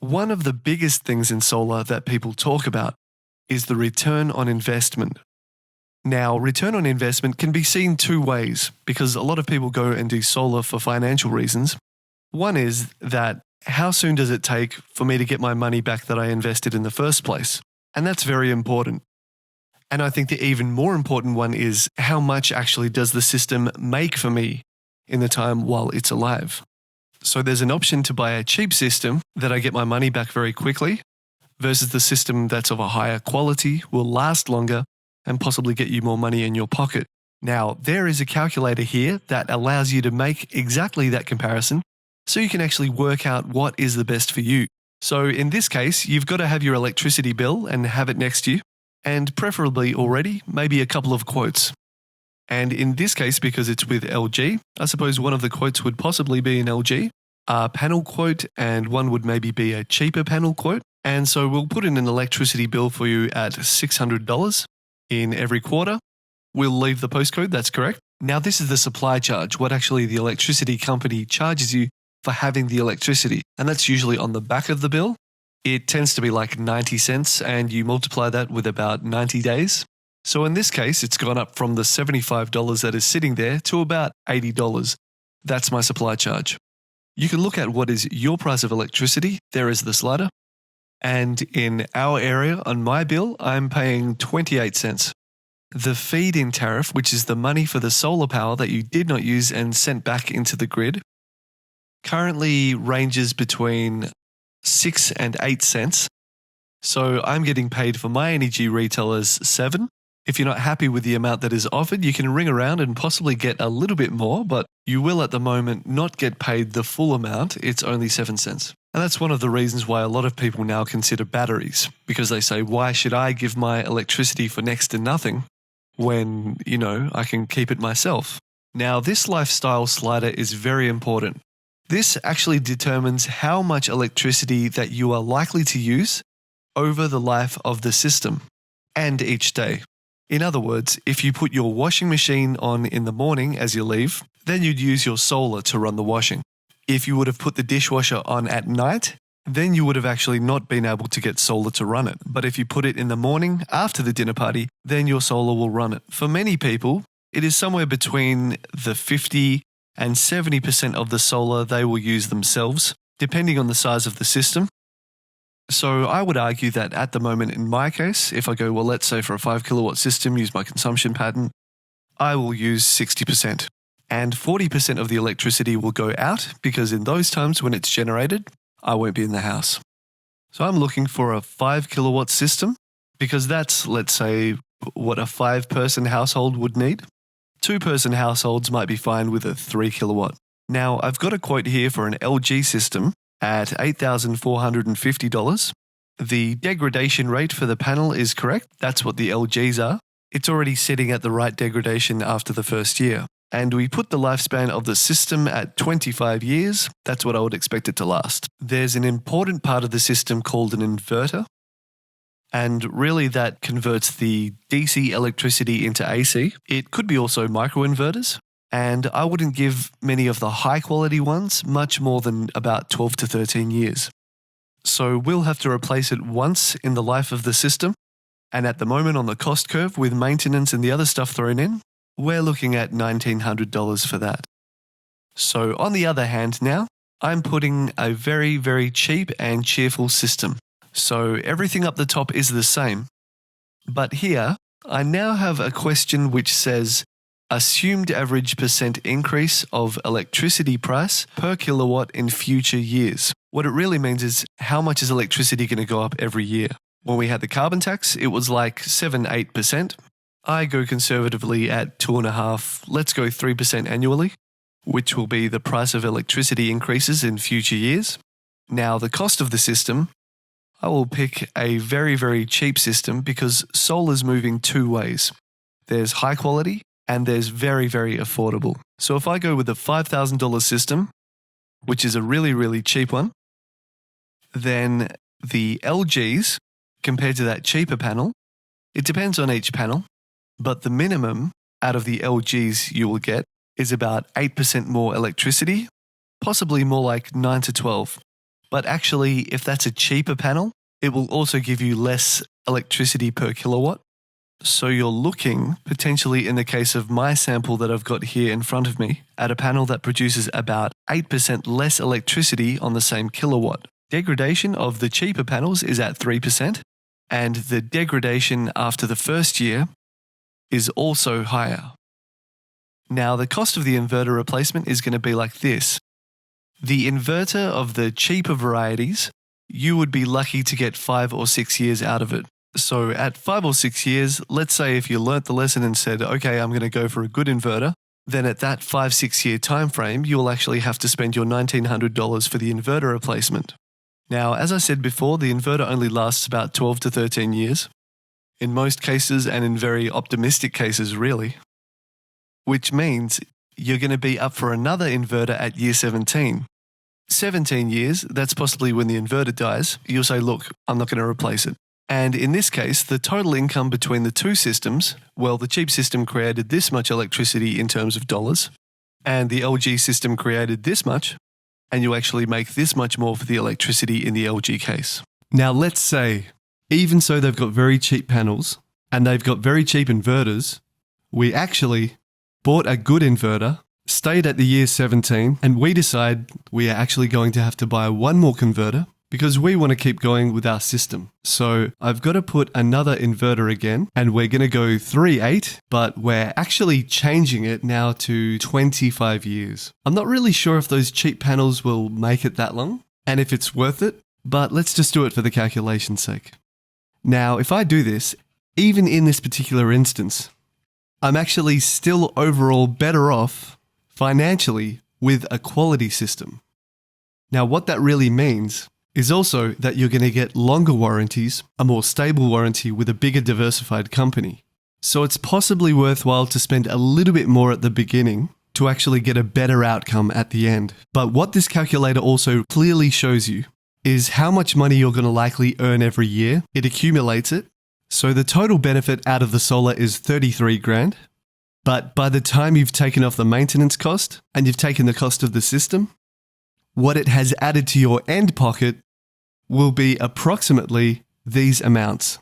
One of the biggest things in solar that people talk about is the return on investment. Now, return on investment can be seen two ways because a lot of people go and do solar for financial reasons. One is that how soon does it take for me to get my money back that I invested in the first place? And that's very important. And I think the even more important one is how much actually does the system make for me in the time while it's alive? So there's an option to buy a cheap system that I get my money back very quickly versus the system that's of a higher quality, will last longer, and possibly get you more money in your pocket. Now, there is a calculator here that allows you to make exactly that comparison so you can actually work out what is the best for you. So in this case, you've got to have your electricity bill and have it next to you, and preferably already, maybe a couple of quotes. And in this case, because it's with LG, I suppose one of the quotes would possibly be an LG panel quote, and one would maybe be a cheaper panel quote. And so we'll put in an electricity bill for you at $600 in every quarter. We'll leave the postcode, that's correct. Now this is the supply charge, what actually the electricity company charges you for having the electricity. And that's usually on the back of the bill. It tends to be like 90 cents and you multiply that with about 90 days. So in this case, it's gone up from the $75 that is sitting there to about $80. That's my supply charge. You can look at what is your price of electricity. There is the slider. And in our area, on my bill, I'm paying 28 cents. The feed-in tariff, which is the money for the solar power that you did not use and sent back into the grid, currently ranges between 6 and 8 cents. So I'm getting paid for my energy retailers 7. If you're not happy with the amount that is offered, you can ring around and possibly get a little bit more, but you will at the moment not get paid the full amount. It's only 7 cents. And that's one of the reasons why a lot of people now consider batteries, because they say, why should I give my electricity for next to nothing when, I can keep it myself? Now, this lifestyle slider is very important. This actually determines how much electricity that you are likely to use over the life of the system and each day. In other words, if you put your washing machine on in the morning as you leave, then you'd use your solar to run the washing. If you would have put the dishwasher on at night, then you would have actually not been able to get solar to run it. But if you put it in the morning after the dinner party, then your solar will run it. For many people, it is somewhere between the 50 and 70% of the solar they will use themselves, depending on the size of the system. So I would argue that at the moment in my case, if I go, well, let's say for a 5 kilowatt system, use my consumption pattern, I will use 60%. And 40% of the electricity will go out because in those times when it's generated, I won't be in the house. So I'm looking for a 5 kilowatt system because that's, let's say, what a 5-person household would need. 2-person households might be fine with a 3 kilowatt. Now, I've got a quote here for an LG system at $8,450. The degradation rate for the panel is correct. That's what the LGs are. It's already sitting at the right degradation after the first year. And we put the lifespan of the system at 25 years. That's what I would expect it to last. There's an important part of the system called an inverter. And really that converts the DC electricity into AC. It could be also microinverters. And I wouldn't give many of the high quality ones much more than about 12 to 13 years. So we'll have to replace it once in the life of the system. And at the moment on the cost curve with maintenance and the other stuff thrown in, we're looking at $1,900 for that. So on the other hand now, I'm putting a very, very cheap and cheerful system. So everything up the top is the same. But here, I now have a question which says, assumed average percent increase of electricity price per kilowatt in future years. What it really means is how much is electricity going to go up every year? When we had the carbon tax, it was like 7-8%. I go conservatively at 2.5%, let's go 3% annually, which will be the price of electricity increases in future years. Now, the cost of the system, I will pick a very, very cheap system because solar's moving two ways. There's high quality and there's very, very affordable. So if I go with a $5,000 system, which is a really, really cheap one, then the LGs, compared to that cheaper panel, it depends on each panel, but the minimum out of the LGs you will get is about 8% more electricity, possibly more like 9 to 12. But actually, if that's a cheaper panel, it will also give you less electricity per kilowatt. So you're looking, potentially in the case of my sample that I've got here in front of me, at a panel that produces about 8% less electricity on the same kilowatt. Degradation of the cheaper panels is at 3%, and the degradation after the first year is also higher. Now, the cost of the inverter replacement is going to be like this. The inverter of the cheaper varieties, you would be lucky to get 5 or 6 years out of it. So at 5 or 6 years, let's say if you learnt the lesson and said, okay, I'm going to go for a good inverter, then at that 5-6 year time frame, you'll actually have to spend your $1,900 for the inverter replacement. Now, as I said before, the inverter only lasts about 12 to 13 years. In most cases, and in very optimistic cases, really. Which means you're going to be up for another inverter at year 17. 17 years, that's possibly when the inverter dies. You'll say, look, I'm not going to replace it. And in this case, the total income between the two systems, well, the cheap system created this much electricity in terms of dollars, and the LG system created this much, and you actually make this much more for the electricity in the LG case. Now, let's say, even so they've got very cheap panels, and they've got very cheap inverters, we actually bought a good inverter, stayed at the year 17, and we decide we are actually going to have to buy one more converter because we want to keep going with our system. So I've got to put another inverter again, and we're going to go 3.8, but we're actually changing it now to 25 years. I'm not really sure if those cheap panels will make it that long, and if it's worth it, but let's just do it for the calculation's sake. Now, if I do this, even in this particular instance, I'm actually still overall better off financially with a quality system. Now, what that really means is also that you're going to get longer warranties, a more stable warranty with a bigger diversified company. So it's possibly worthwhile to spend a little bit more at the beginning to actually get a better outcome at the end. But what this calculator also clearly shows you is how much money you're going to likely earn every year. It accumulates it. So the total benefit out of the solar is 33 grand. But by the time you've taken off the maintenance cost and you've taken the cost of the system, what it has added to your end pocket will be approximately these amounts.